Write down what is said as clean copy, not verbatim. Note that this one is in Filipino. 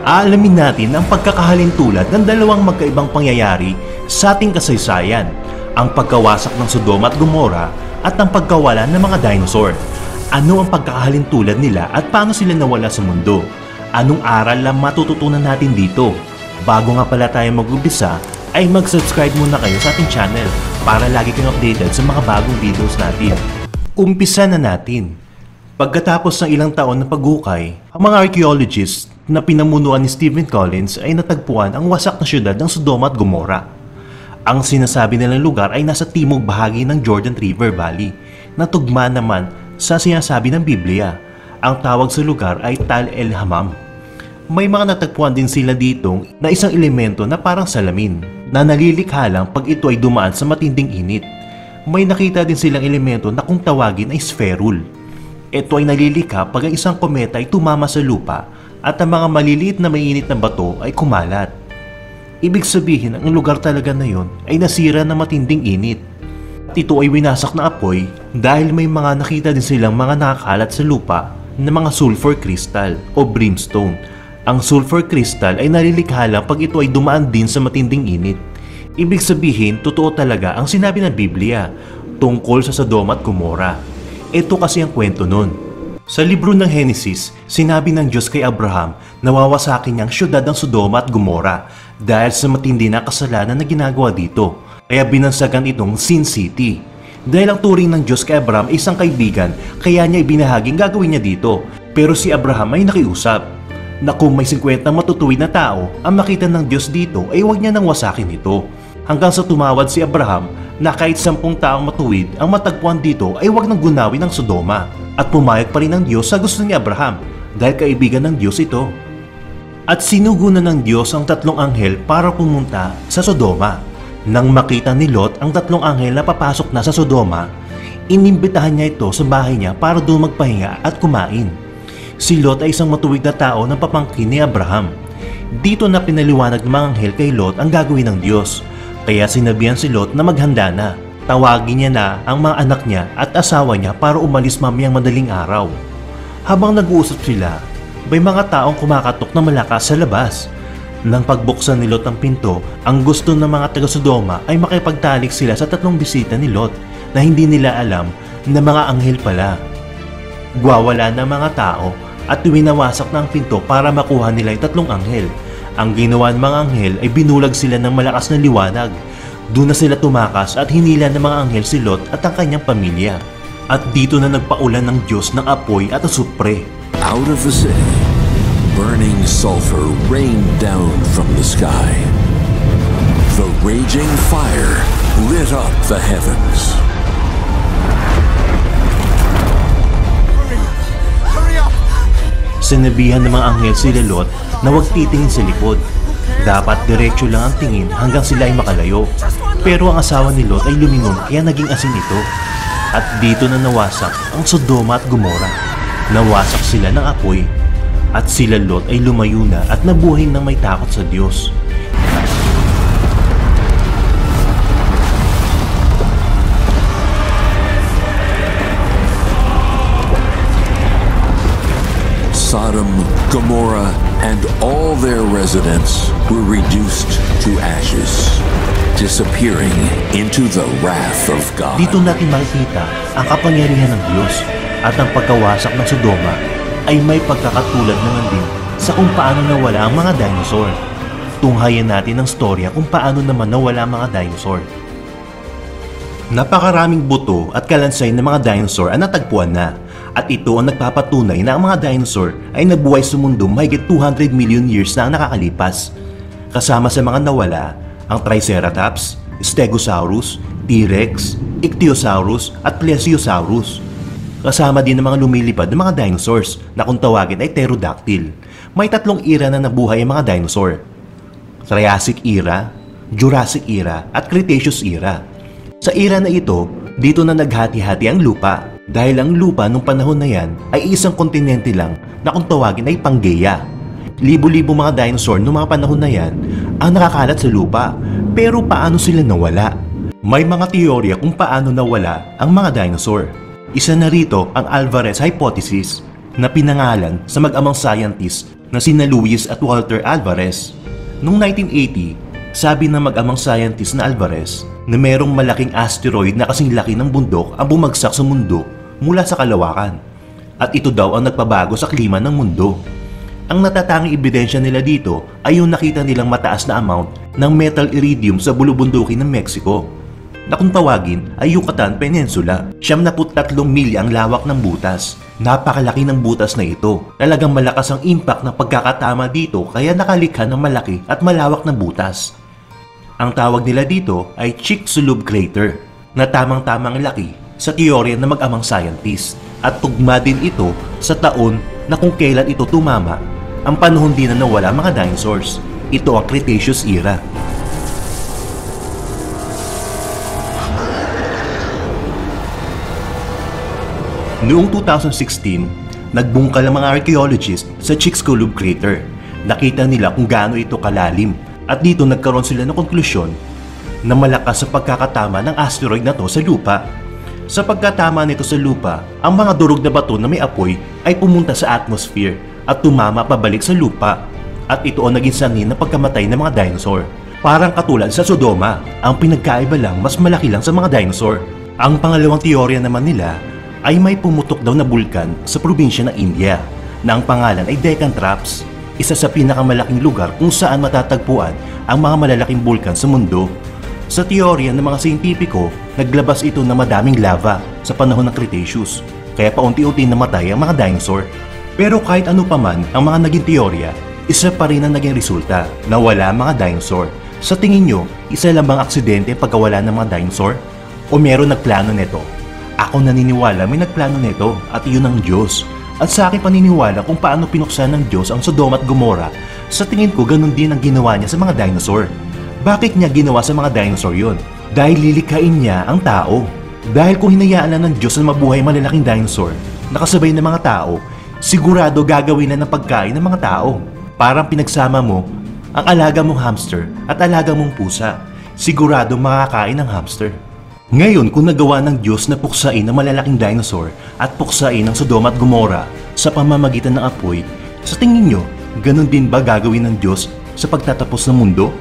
Aalamin natin ang pagkakahalintulad ng dalawang magkaibang pangyayari sa ating kasaysayan, ang pagkawasak ng Sodoma at Gomora at ang pagkawala ng mga dinosaur. Ano ang pagkakahalintulad nila at paano sila nawala sa mundo? Anong aral ang matututunan natin dito? Bago nga pala tayo mag-umpisa, ay mag-subscribe muna kayo sa ating channel para lagi kang updated sa mga bagong videos natin. Umpisa na natin. Pagkatapos ng ilang taon na paghukay, ang mga archaeologists na pinamunuan ni Stephen Collins ay natagpuan ang wasak na syudad ng Sodoma at Gomora. Ang sinasabi nilang lugar ay nasa timog bahagi ng Jordan River Valley, na tugma naman sa sinasabi ng Biblia. Ang tawag sa lugar ay Tal El Hammam. May mga natagpuan din sila dito na isang elemento na parang salamin, na nalilikha lang pag ito ay dumaan sa matinding init. May nakita din silang elemento na kung tawagin ay spherule. Ito ay nalilikha pag ang isang kometa ay tumama sa lupa at ang mga maliliit na mainit na bato ay kumalat. Ibig sabihin ang lugar talaga na yon ay nasira ng matinding init. At ito ay winasak na apoy dahil may mga nakita din silang mga nakakalat sa lupa na mga sulfur crystal o brimstone. Ang sulfur crystal ay nalilikha lang pag ito ay dumaan din sa matinding init. Ibig sabihin, totoo talaga ang sinabi ng Biblia tungkol sa Sodoma at Gomora. Ito kasi ang kwento nun. Sa libro ng Genesis, sinabi ng Diyos kay Abraham na wawasakin niya ang syudad ng Sodoma at Gomora dahil sa matindi na kasalanan na ginagawa dito. Kaya binansagan itong Sin City. Dahil ang turing ng Diyos kay Abraham ay isang kaibigan, kaya niya ibinahaging gagawin niya dito. Pero si Abraham ay nakiusap na kung may 50 matutuwid na tao ang makita ng Diyos dito ay huwag niya nang wasakin ito. Hanggang sa tumawad si Abraham na kahit 10 taong matuwid ang matagpuan dito ay huwag nang gunawin ng Sodoma. At pumayag pa rin ng Diyos sa gusto ni Abraham dahil kaibigan ng Diyos ito. At sinugo na ng Diyos ang 3 anghel para pumunta sa Sodoma. Nang makita ni Lot ang 3 anghel na papasok na sa Sodoma, inimbitahan niya ito sa bahay niya para doon magpahinga at kumain. Si Lot ay isang matuwid na tao ng papangkin ni Abraham. Dito na pinaliwanag ng mga anghel kay Lot ang gagawin ng Diyos. Kaya sinabihan si Lot na maghanda na. Tawagin niya na ang mga anak niya at asawa niya para umalis mamayang madaling araw. Habang nag-uusap sila, may mga taong kumakatok na malakas sa labas. Nang pagbuksan ni Lot ang pinto, ang gusto ng mga taga-Sodoma ay makipagtalik sila sa 3 bisita ni Lot na hindi nila alam na mga anghel pala. Gwawala ng mga tao at winawasak na ang pinto para makuha nila yung 3 anghel. Ang ginawa ng mga anghel ay binulag sila ng malakas na liwanag. Doon na sila tumakas at hinila ng mga anghel si Lot at ang kanyang pamilya. At dito na nagpaulan ng Diyos ng apoy at asupre. Out of the city, burning sulfur rained down from the sky. The raging fire lit up the heavens. Sinabihan ng mga anghel sila Lot na huwag titingin sa likod. Dapat diretso lang ang tingin hanggang sila ay makalayo. Pero ang asawa ni Lot ay lumingon kaya naging asin ito. At dito na nawasak ang Sodoma at Gomora. Nawasak sila ng apoy. At sila Lot ay lumayo na at nabuhay ng may takot sa Diyos. Sodom, Gomorrah, and all their residents were reduced to ashes, disappearing into the wrath of God. Dito natin makikita ang kapangyarihan ng Diyos at ang pagkawasak ng Sodoma ay may pagkakatulad naman din sa kung paano nawala ang mga dinosaur. Tunghayan natin ang storya kung paano naman nawala ang mga dinosaur. Napakaraming buto at kalansay ng mga dinosaur ang natagpuan na. At ito ang nagpapatunay na ang mga dinosaur ay nabuhay sa mundo mahigit 200 million years na ang nakakalipas. Kasama sa mga nawala ang Triceratops, Stegosaurus, T-Rex, Ichthyosaurus at Plesiosaurus. Kasama din ang mga lumilipad na mga dinosaurs na kung tawagin ay pterodactyl. May 3 era na nabuhay ang mga dinosaur: Triassic era, Jurassic era at Cretaceous era. Sa era na ito, dito na naghati-hati ang lupa. Dahil ang lupa nung panahon na yan ay isang kontinente lang na kung tawagin ay Pangaea. Libo-libo mga dinosaur nung mga panahon na yan ang nakakalat sa lupa. Pero paano sila nawala? May mga teorya kung paano nawala ang mga dinosaur. Isa na rito ang Alvarez Hypothesis na pinangalan sa mag-amang scientist na sina Luis at Walter Alvarez. Noong 1980, sabi ng mag-amang scientist na Alvarez na merong malaking asteroid na kasing laki ng bundok ang bumagsak sa mundo mula sa kalawakan. At ito daw ang nagpabago sa klima ng mundo. Ang natatanging ebidensya nila dito ay yung nakita nilang mataas na amount ng metal iridium sa bulubundukin ng Mexico, na kung tawagin ay Yucatan Peninsula. 73 milya ang lawak ng butas. Napakalaki ng butas na ito. Talagang malakas ang impact ng pagkakatama dito kaya nakalikha ng malaki at malawak na butas. Ang tawag nila dito ay Chicxulub Crater, na tamang-tamang laki sa teorya ng mag-amang scientist. At tugma din ito sa taon na kung kailan ito tumama, ang panahon din na nawala mga dinosaurs. Ito ang Cretaceous era. Noong 2016, nagbungkal ang mga archaeologists sa Chicxulub Crater. Nakita nila kung gaano ito kalalim at dito nagkaroon sila ng konklusyon na malakas sa pagkakatama ng asteroid na to sa lupa. Sa pagkatama nito sa lupa, ang mga durog na bato na may apoy ay pumunta sa atmosphere at tumama pabalik sa lupa. At ito ang naging sanhi ng pagkamatay ng mga dinosaur. Parang katulad sa Sodoma, ang pinagkaiba lang mas malaki lang sa mga dinosaur. Ang pangalawang teorya naman nila ay may pumutok daw na bulkan sa probinsya ng India na ang pangalan ay Deccan Traps, isa sa pinakamalaking lugar kung saan matatagpuan ang mga malalaking bulkan sa mundo. Sa teorya ng mga siyentipiko, naglabas ito ng madaming lava sa panahon ng Cretaceous, kaya paunti-unti namatay ang mga dinosaur. Pero kahit ano pa man ang mga naging teorya, isa pa rin ang naging resulta na wala mga dinosaur. Sa tingin nyo, isa lang bang aksidente ang pagkawala ng mga dinosaur? O meron nagplano nito? Ako naniniwala may nagplano nito at iyon ang Diyos. At sa akin paniniwala kung paano pinuksan ng Diyos ang Sodoma at Gomorrah, sa tingin ko ganun din ang ginawa niya sa mga dinosaur. Bakit niya ginawa sa mga dinosaur yun? Dahil lilikhain niya ang tao. Dahil kung hinayaan na ng Diyos na mabuhay malalaking dinosaur, nakasabay ng mga tao, sigurado gagawin na ng pagkain ng mga tao. Parang pinagsama mo ang alaga mong hamster at alaga mong pusa. Sigurado makakain ng hamster. Ngayon, kung nagawa ng Diyos na puksain ang malalaking dinosaur at puksain ang Sodoma at Gomorrah sa pamamagitan ng apoy, sa tingin nyo, ganun din ba gagawin ng Diyos sa pagtatapos ng mundo?